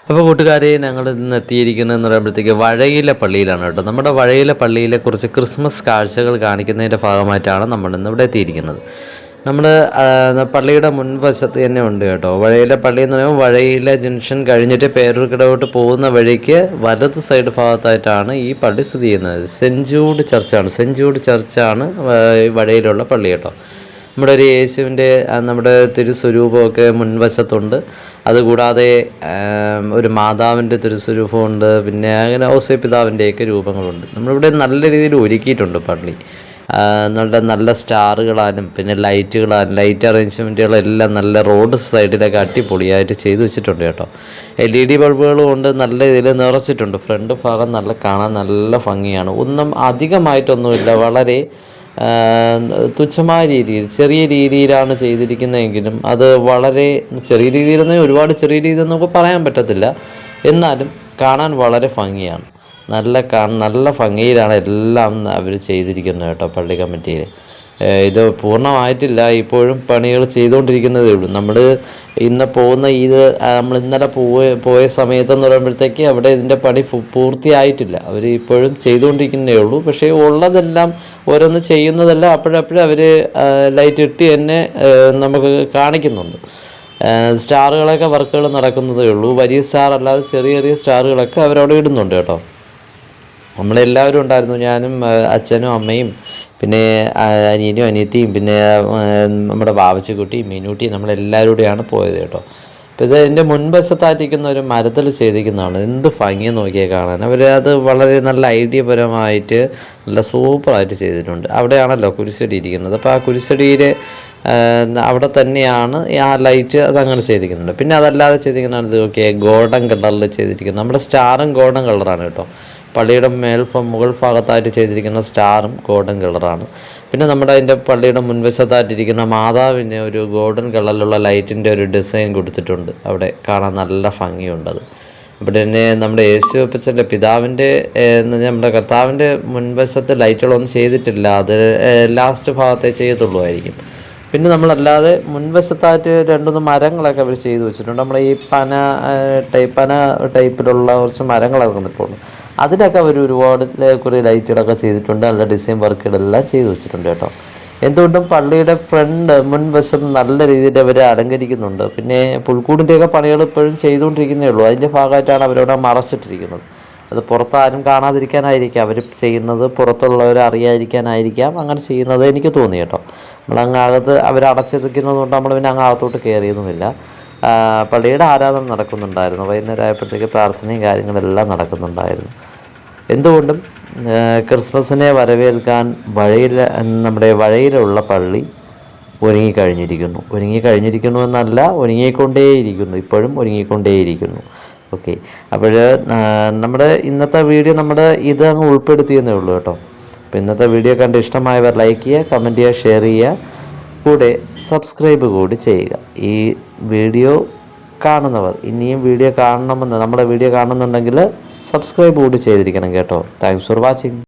അപ്പോൾ കൂട്ടുകാരെ, ഞങ്ങൾ ഇന്ന് എത്തിയിരിക്കുന്നതെന്ന് പറയുമ്പോഴത്തേക്ക് വഴയിലെ പള്ളിയിലാണ് കേട്ടോ. നമ്മുടെ വഴയിലെ പള്ളിയിലെ കുറച്ച് ക്രിസ്മസ് കാഴ്ചകൾ കാണിക്കുന്നതിൻ്റെ ഭാഗമായിട്ടാണ് നമ്മൾ ഇന്ന് ഇവിടെ എത്തിയിരിക്കുന്നത്. നമ്മൾ പള്ളിയുടെ മുൻവശത്ത് തന്നെ ഉണ്ട് കേട്ടോ. വഴയിലെ പള്ളി എന്ന് പറയുമ്പോൾ വഴയിലെ ജംഗ്ഷൻ കഴിഞ്ഞിട്ട് പേരൂർക്കടവോട്ട് പോകുന്ന വഴിക്ക് വലത് സൈഡ് ഭാഗത്തായിട്ടാണ് ഈ പള്ളി സ്ഥിതി ചെയ്യുന്നത്. സെൻറ്റ് ജൂഡ് ചർച്ചാണ് വഴയിലുള്ള പള്ളി കേട്ടോ. നമ്മുടെ ഒരു യേശുവിൻ്റെ നമ്മുടെ തിരുസ്വരൂപമൊക്കെ മുൻവശത്തുണ്ട്. അതുകൂടാതെ ഒരു മാതാവിൻ്റെ തിരുസ്വരൂപമുണ്ട്. പിന്നെ അങ്ങനെ ഔസേപ്പിതാവിൻ്റെയൊക്കെ രൂപങ്ങളുണ്ട്. നമ്മളിവിടെ നല്ല രീതിയിൽ ഒരുക്കിയിട്ടുണ്ട് പള്ളി. നല്ല സ്റ്റാറുകളാലും പിന്നെ ലൈറ്റ് അറേഞ്ച്മെൻറ്റുകളെല്ലാം നല്ല റോഡ് സൈഡിലൊക്കെ അടിപൊളിയായിട്ട് ചെയ്തു വെച്ചിട്ടുണ്ട് കേട്ടോ. LED ബൾബുകളും കൊണ്ട് നല്ല ഇതിൽ നിറച്ചിട്ടുണ്ട്. ഫ്രണ്ട് ഭാഗം കാണാൻ നല്ല ഭംഗിയാണ്. ഒന്നും അധികമായിട്ടൊന്നുമില്ല, വളരെ തുച്ഛമായ രീതിയിൽ ചെറിയ രീതിയിലാണ് ചെയ്തിരിക്കുന്നതെങ്കിലും അത് വളരെ ചെറിയ രീതിയിലൊന്നും ഒരുപാട് ചെറിയ രീതിയിൽ നമുക്ക് പറയാൻ പറ്റത്തില്ല. എന്നാലും കാണാൻ വളരെ ഭംഗിയാണ്. നല്ല ഭംഗിയിലാണ് എല്ലാം അവർ ചെയ്തിരിക്കുന്നത് കേട്ടോ. പള്ളി കമ്മിറ്റിയിൽ ഇത് പൂർണ്ണമായിട്ടില്ല, ഇപ്പോഴും പണികൾ ചെയ്തുകൊണ്ടിരിക്കുന്നതേ ഉള്ളൂ. നമ്മൾ നമ്മൾ ഇന്നലെ പോയ സമയത്തെന്ന് പറയുമ്പോഴത്തേക്ക് അവിടെ ഇതിൻ്റെ പണി പൂർത്തിയായിട്ടില്ല. അവർ ഇപ്പോഴും ചെയ്തുകൊണ്ടിരിക്കുന്നതേ ഉള്ളൂ. പക്ഷേ ഉള്ളതെല്ലാം ഓരോന്ന് ചെയ്യുന്നതെല്ലാം അപ്പോഴപ്പോഴും അവർ ലൈറ്റ് ഇട്ട് തന്നെ നമുക്ക് കാണിക്കുന്നുണ്ട്. സ്റ്റാറുകളൊക്കെ വർക്കുകൾ നടക്കുന്നതേ ഉള്ളൂ. വലിയ സ്റ്റാർ അല്ലാതെ ചെറിയ ചെറിയ സ്റ്റാറുകളൊക്കെ അവരവിടെ ഇടുന്നുണ്ട് കേട്ടോ. നമ്മളെല്ലാവരും ഉണ്ടായിരുന്നു. ഞാനും അച്ഛനും അമ്മയും പിന്നെ അനിയനും അനിയത്തിയും പിന്നെ നമ്മുടെ ബാവച്ചിക്കുട്ടിയും മീനൂട്ടിയും നമ്മളെല്ലാവരും കൂടെയാണ് പോയത് കേട്ടോ. അപ്പോൾ ഇത് എൻ്റെ മുൻവശത്തായിട്ടിരിക്കുന്ന ഒരു മരത്തിൽ ചെയ്തിരിക്കുന്നതാണ്. എന്ത് ഭംഗിയെന്ന് നോക്കിയാൽ കാണാൻ. അത് വളരെ നല്ല ഐഡിയപരമായിട്ട് നല്ല സൂപ്പറായിട്ട് ചെയ്തിട്ടുണ്ട്. അവിടെയാണല്ലോ കുരിശടി ഇരിക്കുന്നത്. അപ്പോൾ ആ കുരിശടിയിൽ അവിടെ തന്നെയാണ് ആ ലൈറ്റ് അതങ്ങനെ ചെയ്തിരിക്കുന്നുണ്ട്. പിന്നെ അതല്ലാതെ ചെയ്തിരിക്കുന്നതാണ് ഇത് ഗോൾഡൻ കളറിൽ ചെയ്തിരിക്കുന്നത്. നമ്മുടെ സ്റ്റാറും ഗോൾഡൻ കളറാണ് കേട്ടോ. പള്ളിയുടെ മുകൾ ഭാഗത്തായിട്ട് ചെയ്തിരിക്കുന്ന സ്റ്റാറും ഗോൾഡൻ കളറാണ്. പിന്നെ അതിൻ്റെ പള്ളിയുടെ മുൻവശത്തായിട്ടിരിക്കുന്ന മാതാവിന് ഒരു ഗോൾഡൻ കളറിലുള്ള ലൈറ്റിൻ്റെ ഒരു ഡിസൈൻ കൊടുത്തിട്ടുണ്ട്. അവിടെ കാണാൻ നല്ല ഭംഗിയുണ്ടത്. ഇവിടെ തന്നെ നമ്മുടെ യേശു അപ്പച്ചൻ്റെ പിതാവിൻ്റെ നമ്മുടെ കർത്താവിൻ്റെ മുൻവശത്ത് ലൈറ്റുകളൊന്നും ചെയ്തിട്ടില്ല. അത് ലാസ്റ്റ് ഭാഗത്തേ ചെയ്യത്തുള്ളൂ ആയിരിക്കും. പിന്നെ നമ്മളല്ലാതെ മുൻവശത്തായിട്ട് 2-3 മരങ്ങളൊക്കെ അവർ ചെയ്തു വെച്ചിട്ടുണ്ട്. നമ്മൾ ഈ പന ടൈപ്പിലുള്ള കുറച്ച് മരങ്ങളൊക്കെ വന്നിട്ടുണ്ട്. അതിലൊക്കെ അവർ ഒരുപാട് കുറേ ലൈറ്റുകളൊക്കെ ചെയ്തിട്ടുണ്ട്. നല്ല ഡിസൈൻ വർക്കുകളെല്ലാം ചെയ്തു വെച്ചിട്ടുണ്ട് കേട്ടോ. എന്തുകൊണ്ടും പള്ളിയുടെ മുൻവശം നല്ല രീതിയിൽ അവർ അലങ്കരിക്കുന്നുണ്ട്. പിന്നെ പുൽക്കൂടിൻ്റെയൊക്കെ പണികൾ ഇപ്പോഴും ചെയ്തുകൊണ്ടിരിക്കുന്നേ ഉള്ളൂ. അതിൻ്റെ ഭാഗമായിട്ടാണ് അവരവിടെ മറച്ചിട്ടിരിക്കുന്നത്. അത് പുറത്താരും കാണാതിരിക്കാനായിരിക്കാം അവർ ചെയ്യുന്നത്, പുറത്തുള്ളവർ അറിയാതിരിക്കാനായിരിക്കാം അങ്ങനെ ചെയ്യുന്നത് എനിക്ക് തോന്നി കേട്ടോ. നമ്മളങ്ങകത്ത് അവർ അടച്ചിരിക്കുന്നത് കൊണ്ട് നമ്മൾ പിന്നെ അകത്തോട്ട് കയറിയൊന്നുമില്ല. പള്ളിയുടെ ആരാധന നടക്കുന്നുണ്ടായിരുന്നു. വൈകുന്നേരം ആയപ്പോഴത്തേക്ക് പ്രാർത്ഥനയും കാര്യങ്ങളെല്ലാം നടക്കുന്നുണ്ടായിരുന്നു. എന്തുകൊണ്ടും ക്രിസ്മസിനെ വരവേൽക്കാൻ നമ്മുടെ വഴയിലുള്ള പള്ളി ഒരുങ്ങിക്കഴിഞ്ഞിരിക്കുന്നു എന്നല്ല, ഒരുങ്ങിക്കൊണ്ടേയിരിക്കുന്നു. ഇപ്പോഴും ഒരുങ്ങിക്കൊണ്ടേയിരിക്കുന്നു. ഓക്കെ, അപ്പോൾ നമ്മുടെ ഇന്നത്തെ വീഡിയോ ഇത് അങ്ങ് ഉൾപ്പെടുത്തിയെന്നേ ഉള്ളൂ കേട്ടോ. അപ്പോൾ ഇന്നത്തെ വീഡിയോ കണ്ട് ഇഷ്ടമായവർ ലൈക്ക് ചെയ്യുക, കമൻറ്റ് ചെയ്യുക, ഷെയർ ചെയ്യുക, കൂടെ സബ്സ്ക്രൈബ് കൂടി ചെയ്യുക. ഈ വീഡിയോ കാണുന്നവർ ഇനിയും നമ്മുടെ വീഡിയോ കാണുന്നുണ്ടെങ്കിൽ സബ്സ്ക്രൈബ് കൂടി ചെയ്തിരിക്കണം കേട്ടോ. Thanks for watching.